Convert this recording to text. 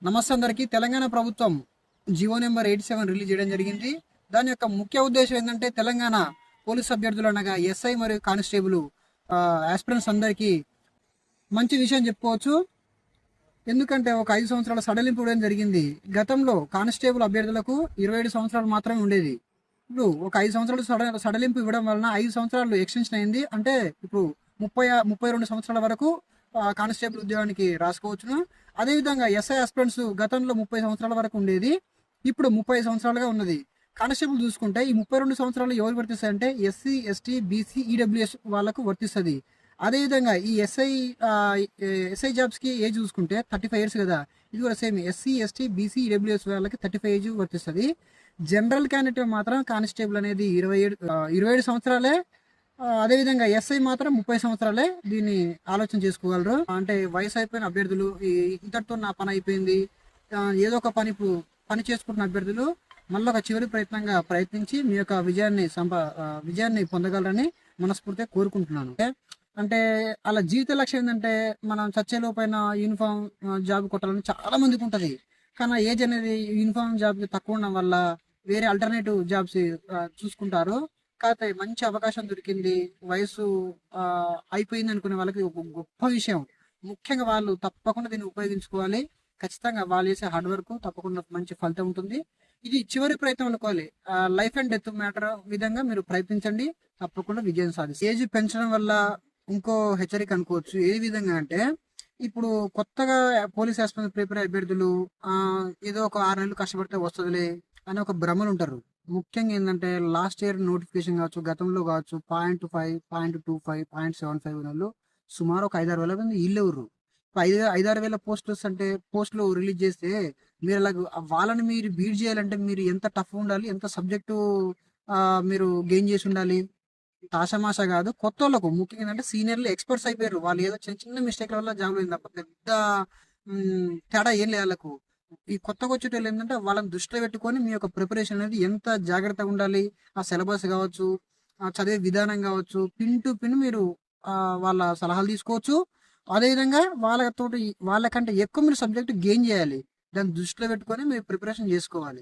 నమస్తే అందరికీ. తెలంగాణ ప్రభుత్వం జివో నెంబర్ 87 రిలీజ్ చేయడం జరిగింది. దాని యొక్క ముఖ్య ఉద్దేశం ఏంటంటే తెలంగాణ పోలీస్ అభ్యర్థులు అనగా ఎస్ఐ మరియు కానిస్టేబుల్ ఆస్పిరెంట్స్ అందరికీ మంచి విషయం చెప్పుకోవచ్చు. ఎందుకంటే ఒక 5 సంవత్సరాల సడలింపు ఇవ్వడం జరిగింది. గతంలో కానిస్టేబుల్ అభ్యర్థులకు 27 సంవత్సరాలు మాత్రమే ఉండేది. ఇప్పుడు ఒక 5 సంవత్సరాలు సడలింపు ఇవ్వడం వలన 5 సంవత్సరాలు ఎక్స్టెన్షన్ అయింది. అంటే ఇప్పుడు 32 సంవత్సరాల వరకు కానిస్టేబుల్ ఉద్యోగానికి రాసుకోవచ్చును. అదేవిధంగా ఎస్ఐ ఆస్పిరెంట్స్ గతంలో 30 సంవత్సరాల వరకు ఉండేది, ఇప్పుడు 30 సంవత్సరాలుగా ఉన్నది. కానిస్టేబుల్ చూసుకుంటే ఈ 32 సంవత్సరాలు ఎవరు వర్తిస్తాయి అంటే ఎస్సీ, ఎస్టీ, బీసీ, ఈడబ్ల్యూఎస్ వాళ్ళకు వర్తిస్తుంది. అదేవిధంగా ఈ ఎస్ఐ జాబ్స్కి ఏజ్ చూసుకుంటే 35 ఇయర్స్ కదా, ఇది కూడా same SC, ST, BC, EWS వాళ్ళకి 35 ఏజ్ వర్తిస్తుంది. జనరల్ క్యాండిడేట్ మాత్రం కానిస్టేబుల్ అనేది 27 సంవత్సరాలే. అదేవిధంగా ఎస్ఐ మాత్రం 30 సంవత్సరాలే దీన్ని ఆలోచన చేసుకోగలరు. అంటే వయసు అయిపోయిన అభ్యర్థులు, ఇంతటితో నా పని అయిపోయింది, ఏదో ఒక పని చేసుకుంటున్న అభ్యర్థులు మళ్ళీ ఒక చివరి ప్రయత్నంగా ప్రయత్నించి మీ యొక్క విజయాన్ని పొందగలరని మనస్ఫూర్తిగా కోరుకుంటున్నాను. అంటే అలా జీవిత లక్ష్యం ఏంటంటే మనం చచ్చేలోపైన యూనిఫామ్ జాబ్ కొట్టాలని చాలా మందికి ఉంటుంది. కానీ ఏజ్ అనేది యూనిఫామ్ జాబ్ తక్కువ ఉండడం వల్ల వేరే ఆల్టర్నేటివ్ జాబ్స్ చూసుకుంటారు. కాకపోతే మంచి అవకాశం దొరికింది, వయసు అయిపోయింది అనుకునే వాళ్ళకి ఒక గొప్ప విషయం. ముఖ్యంగా వాళ్ళు తప్పకుండా దీన్ని ఉపయోగించుకోవాలి. ఖచ్చితంగా వాళ్ళు చేసే హార్డ్ వర్క్ తప్పకుండా మంచి ఫలితం ఉంటుంది. ఇది చివరి ప్రయత్నం అనుకోవాలి. లైఫ్ అండ్ డెత్ మ్యాటర్ విధంగా మీరు ప్రయత్నించండి, తప్పకుండా విజయం సాధిస్తారు. ఏజ్ పెంచడం వల్ల ఇంకో హెచ్చరిక అనుకోవచ్చు. ఏ విధంగా అంటే ఇప్పుడు కొత్తగా పోలీస్ ఆస్పిరెంట్ ప్రిపేర్ అభ్యర్థులు ఏదో ఒక 6 నెలలు కష్టపడితే వస్తుందిలే అని ఒక భ్రమలు ఉంటారు. ముఖ్యంగా ఏంటంటే లాస్ట్ ఇయర్ నోటిఫికేషన్ కావచ్చు, గతంలో కావచ్చు 0.5, 0.25, 0.75 నెలలు సుమారు ఒక 5-6 వేల మంది వీళ్ళు ఎవరు 5-6 వేల పోస్టులు రిలీజ్ చేస్తే మీరు అలా వాళ్ళని మీరు బీట్ చేయాలంటే మీరు ఎంత టఫ్ ఉండాలి, ఎంత సబ్జెక్టు మీరు గెయిన్ చేసి ఉండాలి. ఆషామాషా కాదు. కొత్త వాళ్ళకు ముఖ్యంగా ఏంటంటే సీనియర్లు ఎక్స్పర్ట్స్ అయిపోయారు. వాళ్ళు ఏదో చిన్న చిన్న మిస్టేక్ల వల్ల జాబ్ లేదు తప్ప పెద్ద తేడా ఏం లేదు వాళ్ళకు. ఈ కొత్తగా వచ్చేటోళ్ళు ఏంటంటే వాళ్ళని దృష్టిలో పెట్టుకొని మీ యొక్క ప్రిపరేషన్ అనేది ఎంత జాగ్రత్తగా ఉండాలి, ఆ సిలబస్ కావచ్చు, ఆ చదివే విధానం కావచ్చు, పిన్ టు పిన్ మీరు వాళ్ళ సలహాలు తీసుకోవచ్చు. అదేవిధంగా వాళ్ళకంటే ఎక్కువ మీరు సబ్జెక్ట్ గెయిన్ చేయాలి. దాన్ని దృష్టిలో పెట్టుకొని మీరు ప్రిపరేషన్ చేసుకోవాలి.